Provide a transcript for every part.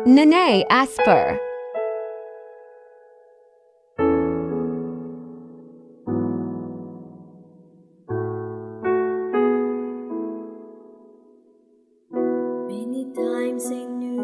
Nene Asper. Many times I knew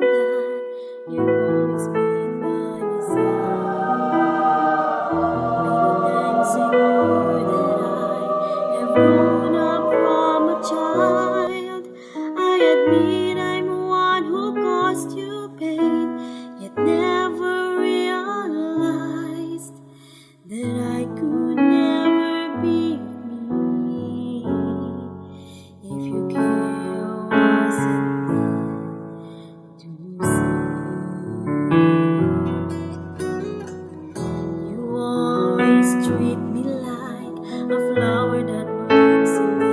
that you've always been by my side. Many times I knew that I have grown up from a child. I admit I'm one who caused you pain, yet never realized that I could never be me if you wasn't there to see. You always treat me like a flower that blooms in the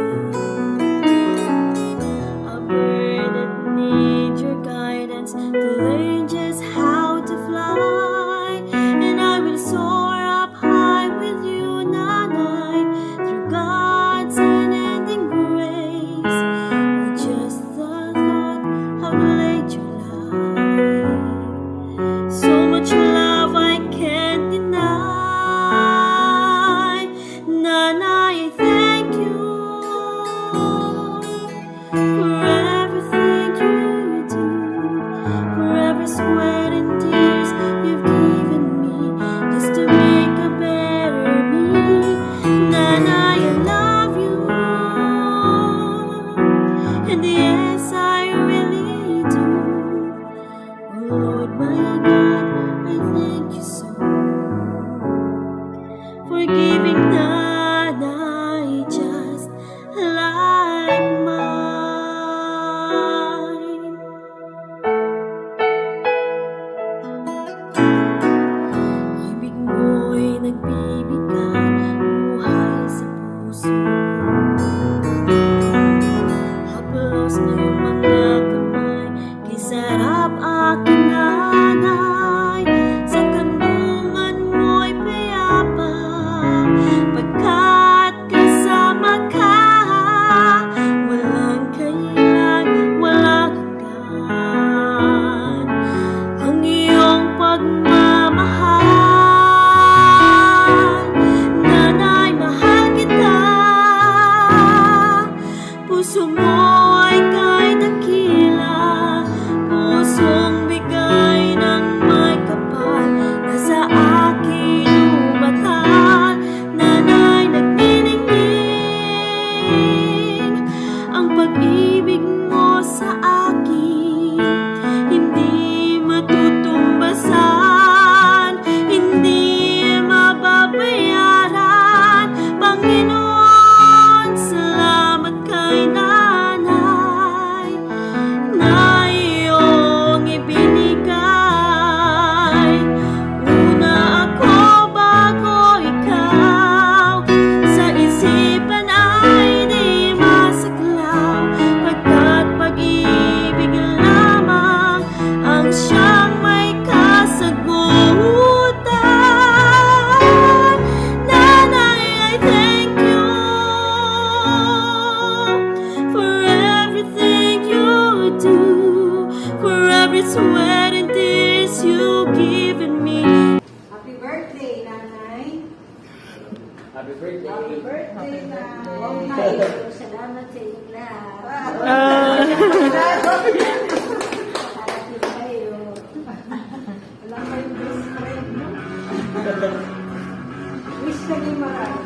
a bird that needs your guidance to learn just how to fly. And I will soar up high with you, Nanay, through God's unending grace. Just the thought how late you lie. So much love I can't deny. Nanay, thank you for everything you do, for every sweat and tears you've given me just to make a better me. Nanay, I love you, and yes, I really do. Oh Lord, my God, I thank you so for giving Nanay just like mine. Ibig mo'y nagbibigay buhay sa puso. Haplos na yung mga kamay kay sarap aking nanay. Sa kandungan mo'y payapa pagkat kasama ka. Walang kailan, walang hanggan ang iyong pagmamahal. Nanay, mahal kita. Puso mo ay kay dakila, pusong bigay ng may kapal na sa aking lubatan. Nanay, nagniningning ang pag-ibig mo sa akin, hindi matutumbasan, hindi mababayaran. Panginoon, salamat kay Nanay na iyong ibinigay. Una ako bago ikaw, sa isipan ay di masaklaw, pagkat pag-ibig lamang ang siyang may kasagutan. Nanay, I thank you for everything you do, for every sweat and tears you've given me. Happy birthday, Nanay. Happy birthday. Happy birthday, Huwag Nanay. tayo. Salamat sa inyong lahat. Harapin kayo. Alam mo yung best friend, no? Wish ka niyo marami.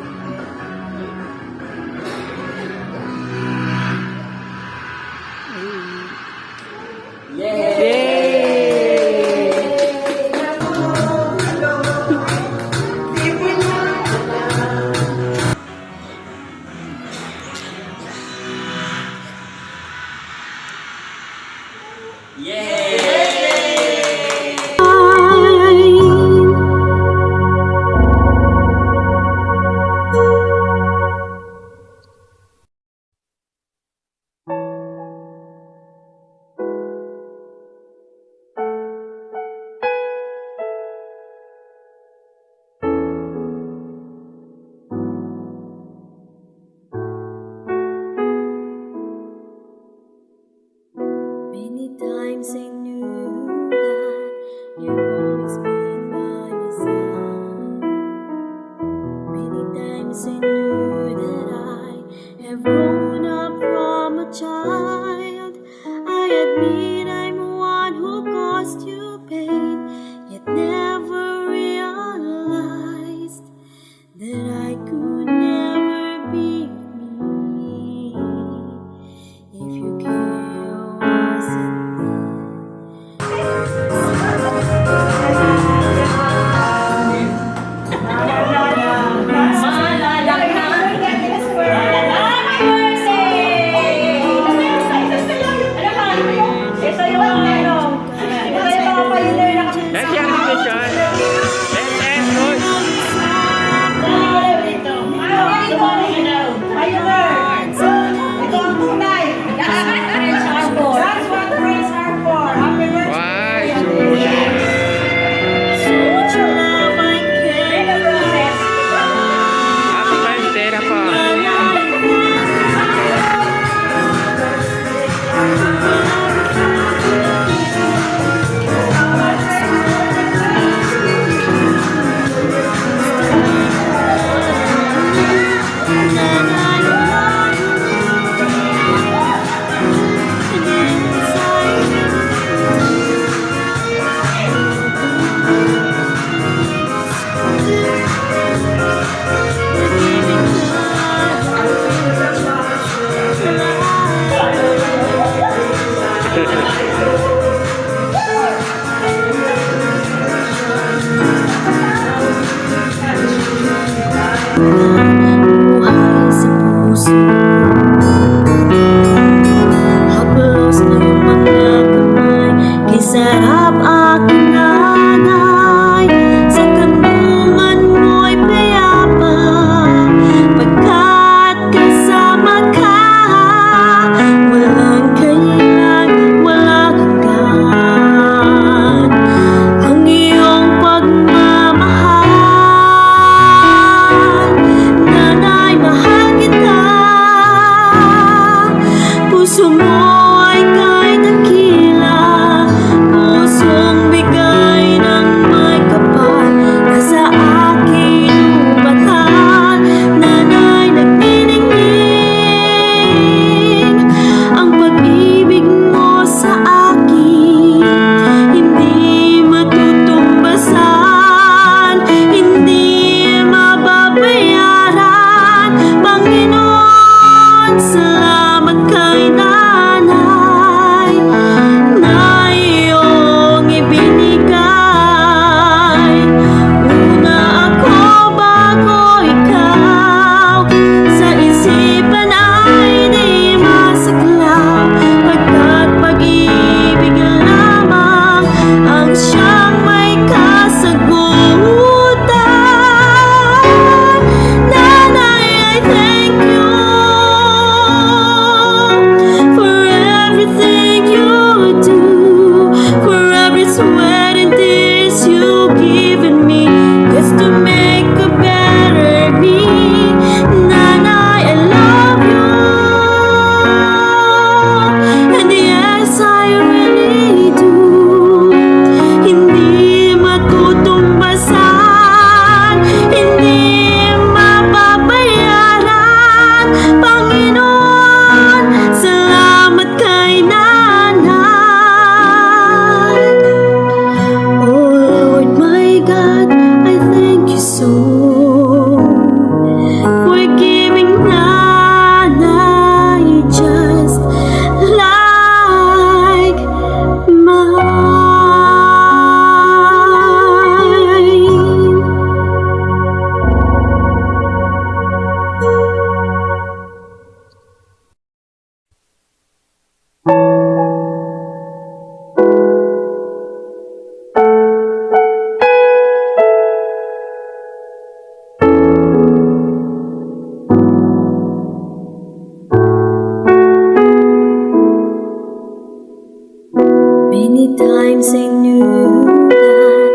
times I knew that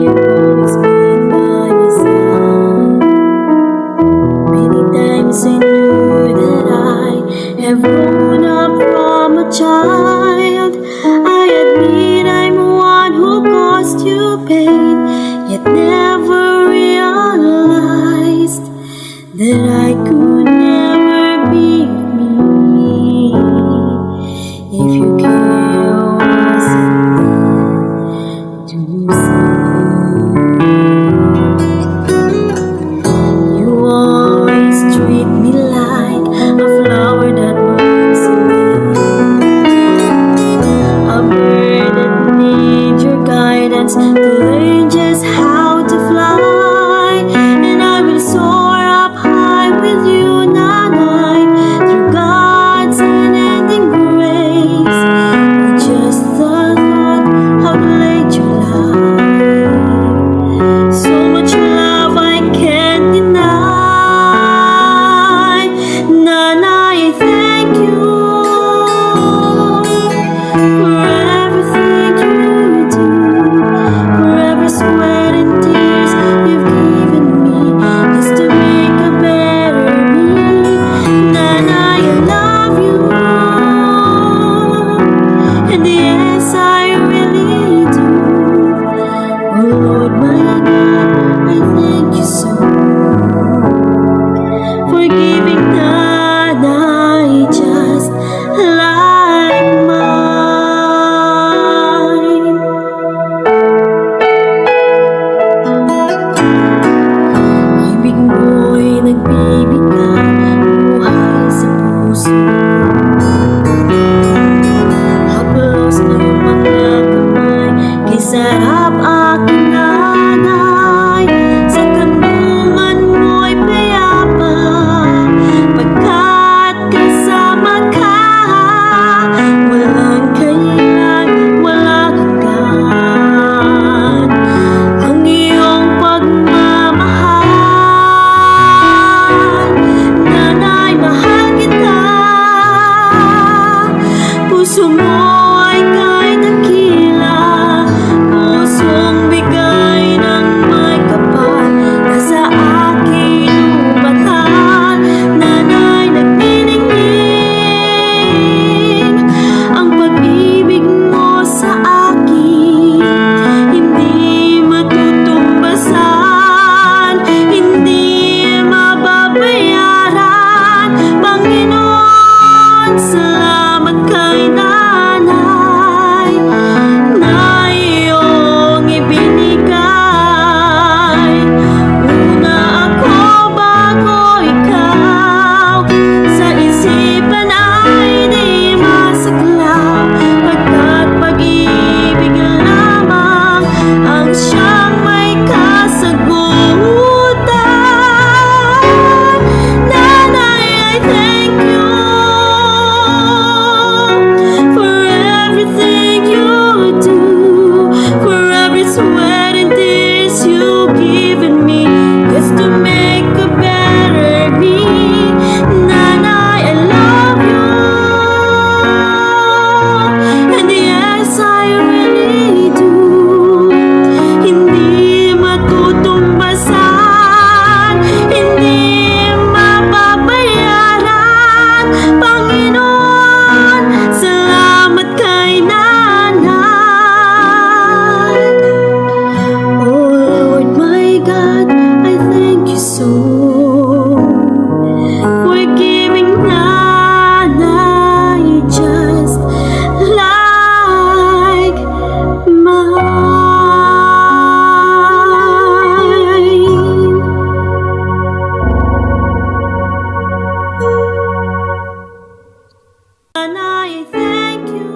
you've always been by my side. Many times I knew that I have grown up from a child. I admit I'm one who caused you pain, yet never realized that I could never be me if you wasn't there to see. You always treat me like a flower that blooms in me, a bird that needs your guidance to learn just how to fly, and I will soar up high with you, Nanay, through God's unending grace. With just the thought how late you lie, so much love I can't deny. Nanay, thank you for everything you do, for every sweat and tears you've given me just to make a better me. Nanay, I love you, and yes, I really do. Oh Lord, my God, I thank you so for giving Nanay just like mine. Ibig mo'y nagbibigay buhay sa puso. Haplos ng mga kamay, kay sarap aking nanay. Sa kanungan mo'y payapa, pagkat kasama ka. Walang kailan, walang hanggan ang iyong pagmamahal. Nanay, mahal kita. Puso mo ay kay dakila, pusong bigay ng may kapal, nasa aking lubatan. Nanay, nagniningning ang pag-ibig mo sa akin, hindi matutumbasan, hindi mababayaran. Panginoon, salamat kay nanay na iyong ibinigay. Una ako bago ikaw, sa isipan ay di masaklaw, pagkat pag-ibig lamang ang siyang may kasagutan. Nanay, I thank you for everything you do, for every sweat and tears you've given me just to make a better me. Nanay, I love you, and yes, I really do. Hindi matutumbasan, hindi mababayaran. Panginoon, salamat kay nanay. Oh Lord, my God, I thank you so for giving nanay just like mine. Nanay, thank you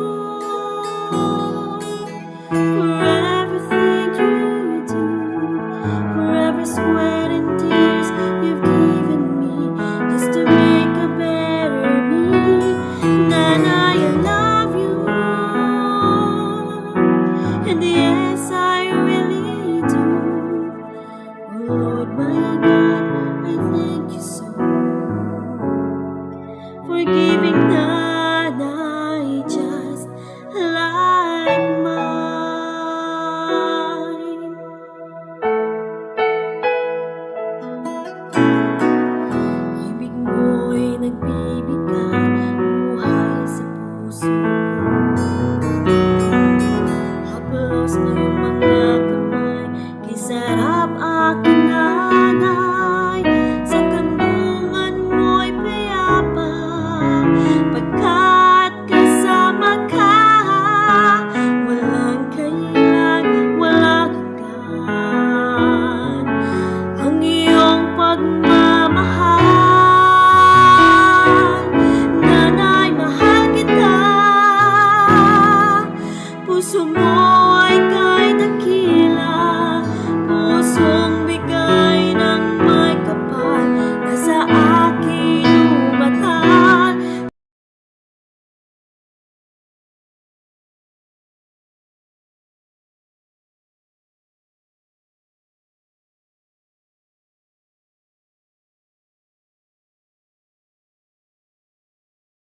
for everything you do, for every sweat and tears you've given me just to make a better me. Nanay, I love you, and yes, I really do. Oh Lord, my God, I thank you so for giving